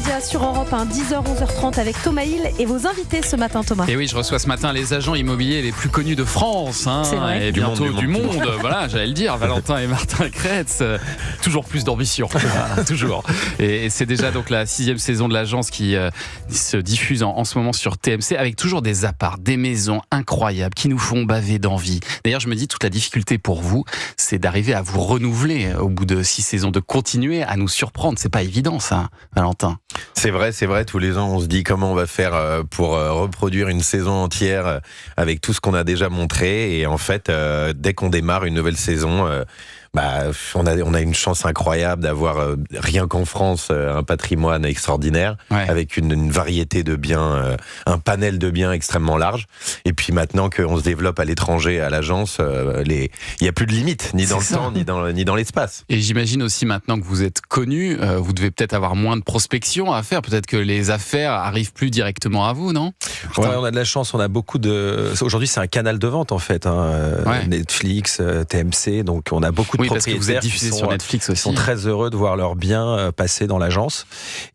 médias sur Europe 1, 10h, 11h30 avec Thomas Hill et vos invités ce matin, Thomas. Et oui, je reçois ce matin les agents immobiliers les plus connus de France. C'est vrai. Et bientôt du monde. Voilà, j'allais le dire. Valentin et Martin Kretz. Toujours plus d'ambition. Voilà, toujours. Et c'est déjà donc la 6e saison de l'agence qui se diffuse en ce moment sur TMC avec toujours des apparts, des maisons incroyables qui nous font baver d'envie. D'ailleurs, je me dis, toute la difficulté pour vous, c'est d'arriver à vous renouveler au bout de 6 saisons, de continuer à nous surprendre. C'est pas évident, ça, Valentin. C'est vrai. Tous les ans, on se dit comment on va faire pour reproduire une saison entière avec tout ce qu'on a déjà montré. Et en fait, dès qu'on démarre une nouvelle saison, on a une chance incroyable d'avoir, rien qu'en France, un patrimoine extraordinaire, avec une variété de biens, un panel de biens extrêmement large. Et puis maintenant qu'on se développe à l'étranger, à l'agence, il n'y a plus de limite, ni dans le temps, ni dans l'espace. Et j'imagine aussi maintenant que vous êtes connu, vous devez peut-être avoir moins de prospection à faire. Peut-être que les affaires arrivent plus directement à vous, non ? Ouais, on a de la chance, on a beaucoup de... Aujourd'hui, c'est un canal de vente, en fait. Netflix, TMC, donc on a beaucoup de parce que vous êtes diffusé sur Netflix aussi. Ils sont très heureux de voir leurs biens passer dans l'agence.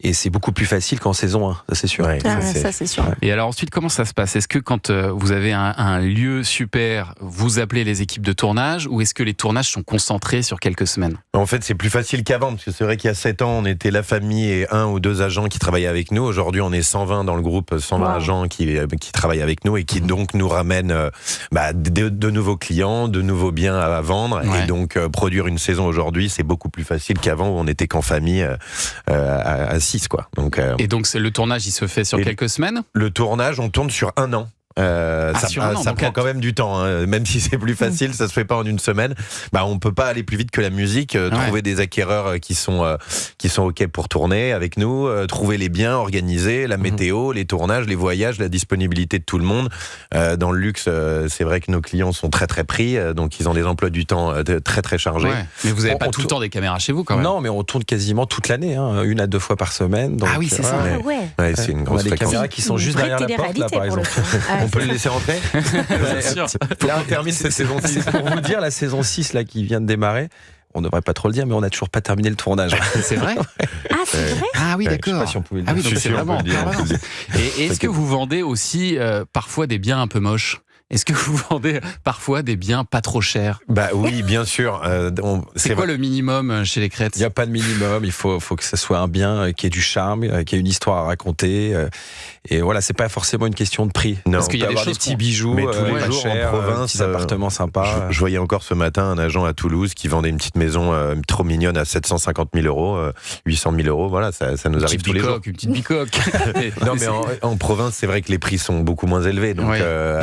Et c'est beaucoup plus facile qu'en saison 1, ça c'est sûr. Ça c'est sûr. Et alors ensuite, comment ça se passe ? Est-ce que quand vous avez un lieu super, vous appelez les équipes de tournage, ou est-ce que les tournages sont concentrés sur quelques semaines ? En fait, c'est plus facile qu'avant, parce que c'est vrai qu'il y a 7 ans, on était la famille et 1 ou 2 agents qui travaillaient avec nous. Aujourd'hui, on est 120 dans le groupe, 120 agents qui travaillent avec nous et qui donc nous ramènent de nouveaux clients, de nouveaux biens à vendre. Et donc, produire une saison aujourd'hui, c'est beaucoup plus facile qu'avant où on était qu'en famille à 6, quoi. Donc, et donc, le tournage, il se fait sur quelques semaines ? Le tournage, on tourne sur 1 an. Ça prend quand même du temps, hein. Même si c'est plus facile, ça se fait pas en une semaine. On peut pas aller plus vite que la musique. Trouver des acquéreurs qui sont ok pour tourner avec nous, trouver les biens, organiser la météo, les tournages, les voyages, la disponibilité de tout le monde. Dans le luxe, c'est vrai que nos clients sont très très pris, donc ils ont des emplois du temps très très chargés. Mais vous avez pas tout le temps des caméras chez vous quand même. Non, mais on tourne quasiment toute l'année, 1 à 2 fois par semaine. Donc, c'est ça. C'est une grosse on a des fréquence. caméras qui sont juste derrière la porte, là, par exemple. On peut les laisser rentrer. Là, on termine cette saison 6. Pour vous dire, la saison 6 là, qui vient de démarrer, on ne devrait pas trop le dire, mais on n'a toujours pas terminé le tournage. C'est vrai ? Ah, c'est vrai ? Ah oui, d'accord. Je ne sais pas si on pouvait le dire. Ah oui, donc c'est vraiment. Et est-ce que vous vendez aussi parfois des biens un peu moches ? Est-ce que vous vendez parfois des biens pas trop chers ? Oui, bien sûr. C'est quoi le minimum chez les Kretz ? Il n'y a pas de minimum. Il faut que ça soit un bien qui ait du charme, qui ait une histoire à raconter. Et voilà, c'est pas forcément une question de prix. Non, parce qu'il y a des petits bijoux, mais tous les jours chers, en province, petits appartements sympas. Je voyais encore ce matin un agent à Toulouse qui vendait une petite maison trop mignonne à 750 000 euros, 800 000 euros. Voilà, ça nous arrive tous les jours. Une petite bicoque. Non, mais en province, c'est vrai que les prix sont beaucoup moins élevés. Donc,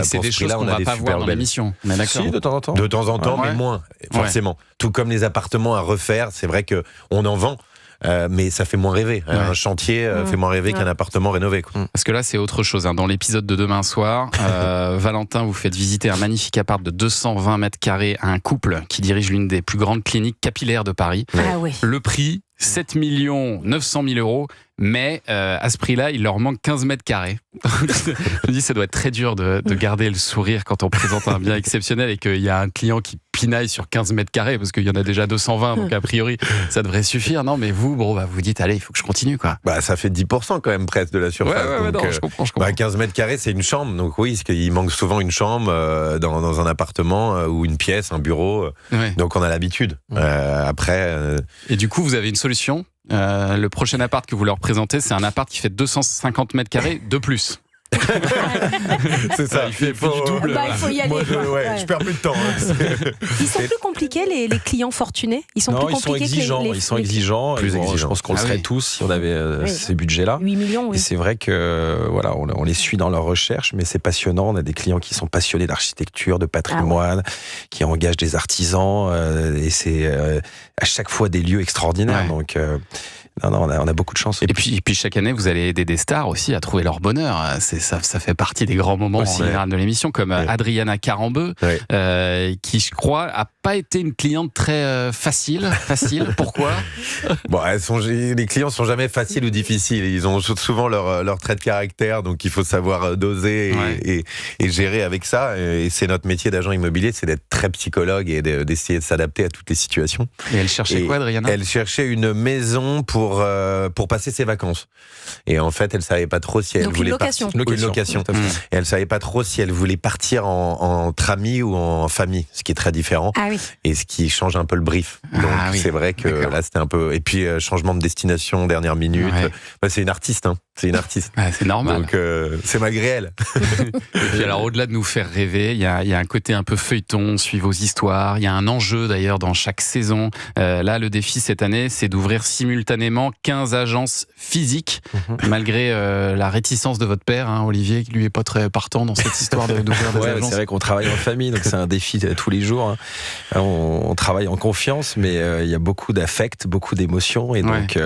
c'est des choses qu'on ne va pas voir dans l'émission. On est d'accord. Si, de temps en temps. De temps en temps, mais moins, forcément. Tout comme les appartements à refaire, c'est vrai que on en vend. Mais ça fait moins rêver. Un chantier fait moins rêver qu'un appartement rénové. Parce que là, c'est autre chose. Dans l'épisode de demain soir, Valentin, vous faites visiter un magnifique appart de 220 mètres carrés à un couple qui dirige l'une des plus grandes cliniques capillaires de Paris. Le prix, 7 900 000 euros. Mais à ce prix-là, il leur manque 15 mètres carrés. Je me dis, ça doit être très dur de garder le sourire quand on présente un bien exceptionnel et qu'il y a un client qui pinaille sur 15 mètres carrés, parce qu'il y en a déjà 220, donc a priori, ça devrait suffire. Non, mais vous dites, allez, il faut que je continue, quoi. Ça fait 10% quand même presque de la surface. Je comprends. 15 mètres carrés, c'est une chambre. Donc oui, parce qu'il manque souvent une chambre dans un appartement ou une pièce, un bureau. Donc on a l'habitude. Après. Et du coup, vous avez une solution. Le prochain appart que vous leur présentez, c'est un appart qui fait 250 mètres carrés de plus. C'est ça, il fait du double. Il faut y aller. Moi, je perds plus de temps. Ils sont plus compliqués, les clients fortunés. Ils sont exigeants. Ils sont exigeants. Je pense qu'on le serait tous si on avait ces budgets-là. 8 millions, Et c'est vrai que on les suit dans leur recherche, mais c'est passionnant. On a des clients qui sont passionnés d'architecture, de patrimoine, qui engagent des artisans, et c'est à chaque fois des lieux extraordinaires. Donc Non, on a beaucoup de chance. Et puis chaque année, vous allez aider des stars aussi à trouver leur bonheur. Ça fait partie des grands moments en général de l'émission, comme Adriana Carambeu, qui, je crois, a pas été une cliente très facile. Pourquoi ? Les clients sont jamais faciles ou difficiles. Ils ont souvent leur trait de caractère, donc il faut savoir doser et gérer avec ça. Et c'est notre métier d'agent immobilier, c'est d'être très psychologue et d'essayer de s'adapter à toutes les situations. Et elle cherchait quoi, Adriana ? Elle cherchait une maison pour pour passer ses vacances. Et en fait, elle savait pas trop si elle Donc voulait une location. Une location. Et elle savait pas trop si elle voulait partir entre amis ou en famille, ce qui est très différent. Ah oui. Et ce qui change un peu le brief. Donc c'est vrai que là c'était un peu. Et puis changement de destination dernière minute. Ouais. C'est une artiste, hein. C'est une artiste. C'est normal. Donc c'est malgré elle. Et puis alors au-delà de nous faire rêver, il y a un côté un peu feuilleton, on suit vos histoires. Il y a un enjeu d'ailleurs dans chaque saison. Là, le défi cette année, c'est d'ouvrir simultanément 15 agences physiques, malgré la réticence de votre père, hein, Olivier, qui lui est pas très partant dans cette histoire d'ouvrir des agences. C'est vrai qu'on travaille en famille, donc c'est un défi tous les jours. Hein. On travaille en confiance, mais il y a beaucoup d'affect, beaucoup d'émotions, et donc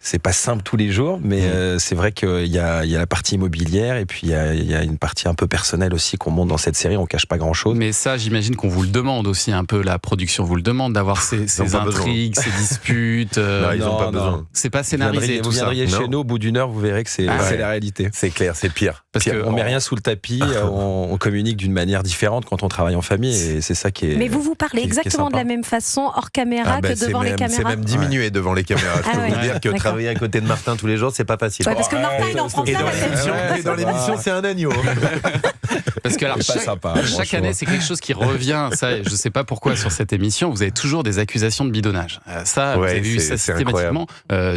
c'est pas simple tous les jours, mais c'est vrai qu'il y a la partie immobilière, et puis il y a une partie un peu personnelle aussi qu'on monte dans cette série. On cache pas grand-chose. Mais ça, j'imagine qu'on vous le demande aussi un peu, la production vous le demande d'avoir ces intrigues, ces disputes. Non, ils n'ont pas besoin. C'est pas scénarisé. Vous viendriez chez nous, au bout d'une heure, vous verrez que c'est la réalité. C'est clair, c'est pire. Parce qu'on met rien sous le tapis, on communique d'une manière différente quand on travaille en famille, et c'est ça qui est. Mais vous parlez exactement de la même façon hors caméra que devant les caméras. C'est même diminué devant les caméras. Je peux vous dire que travailler à côté de Martin tous les jours, c'est pas facile. Parce que Martin, il en prend plein la tête. Et dans l'émission, c'est un agneau. Parce que alors, chaque année, c'est quelque chose qui revient. Ça, je sais pas pourquoi sur cette émission, vous avez toujours des accusations de bidonnage. Ça, vous avez vu ça systématiquement.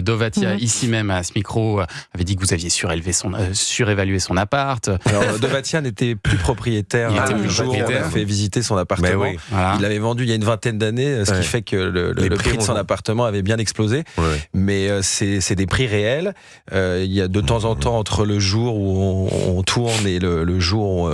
Dovatia, ici même à ce micro, avait dit que vous aviez surévalué son appart. Alors, Dovatia n'était plus propriétaire. Le jour où on a fait visiter son appartement. Il l'avait vendu il y a une vingtaine d'années, ce qui fait que le prix de son appartement avait bien explosé. Mais c'est des prix réels. Il y a de temps en temps, entre le jour où on tourne et le jour où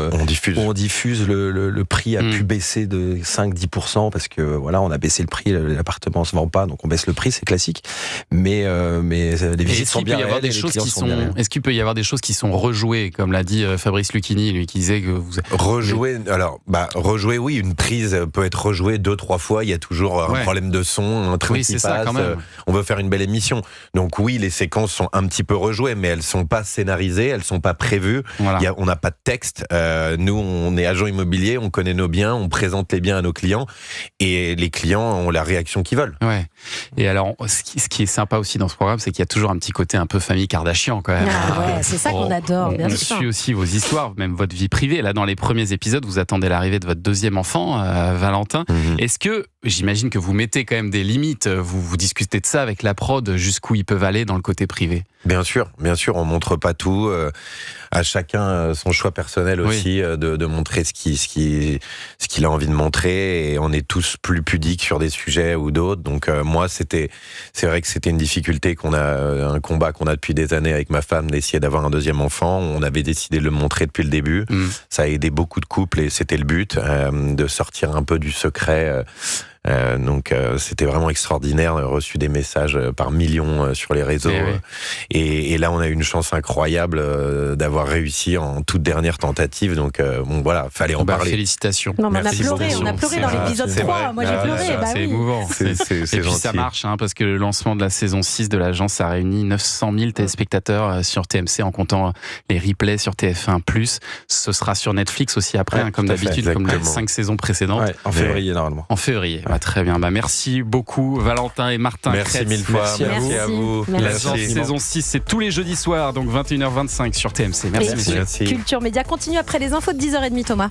on diffuse, le prix a pu baisser de 5-10%, parce que voilà, on a baissé le prix, l'appartement se vend pas, donc on baisse le prix, c'est classique. Mais les visites sont bien réelles, les clients sont bien réels. Est-ce qu'il peut y avoir des choses qui sont rejouées, comme l'a dit Fabrice Lucchini, lui qui disait que vous... Rejouer, oui, une prise peut être rejouée 2-3 fois, il y a toujours un problème de son, un truc qui passe, on veut faire une belle émission. Donc oui, les séquences sont un petit peu rejouées, mais elles sont pas scénarisées, elles sont pas prévues, on n'a pas de texte. Nous, on est agent immobilier, on connaît nos biens, on présente les biens à nos clients, et les clients ont la réaction qu'ils veulent. Ouais. Et alors, ce qui est sympa aussi dans ce programme, c'est qu'il y a toujours un petit côté un peu famille Kardashian quand même. C'est ça qu'on adore, bien sûr. On suit aussi vos histoires, même votre vie privée. Là, dans les premiers épisodes, vous attendez l'arrivée de votre deuxième enfant, Valentin. Est-ce que, j'imagine que vous mettez quand même des limites, vous discutez de ça avec la prod, jusqu'où ils peuvent aller dans le côté privé? Bien sûr, on montre pas tout. À chacun son choix personnel aussi de montrer ce qu'il a envie de montrer, et on est tous plus pudiques sur des sujets ou d'autres. Donc moi, c'est vrai que c'était une difficulté un combat qu'on a depuis des années avec ma femme, d'essayer d'avoir un deuxième enfant. On avait décidé de le montrer depuis le début. Ça a aidé beaucoup de couples, et c'était le but, de sortir un peu du secret. Donc c'était vraiment extraordinaire. On a reçu des messages par millions sur les réseaux, et là on a eu une chance incroyable d'avoir réussi en toute dernière tentative. Donc voilà, fallait en parler. Félicitations. Non, on a pleuré dans l'épisode 3. Vrai. Moi j'ai pleuré. C'est émouvant. Et puis ça marche, parce que le lancement de la saison 6 de l'agence a réuni 900 000 téléspectateurs sur TMC, en comptant les replays sur TF1+. Ce sera sur Netflix aussi après, comme d'habitude, comme les 5 saisons précédentes. En février normalement. En février. Très bien, merci beaucoup Valentin et Martin. Merci mille fois, merci à vous. La saison 6, c'est tous les jeudis soirs, donc 21h25 sur TMC. Merci messieurs. Culture Média continue après les infos de 10h30, Thomas.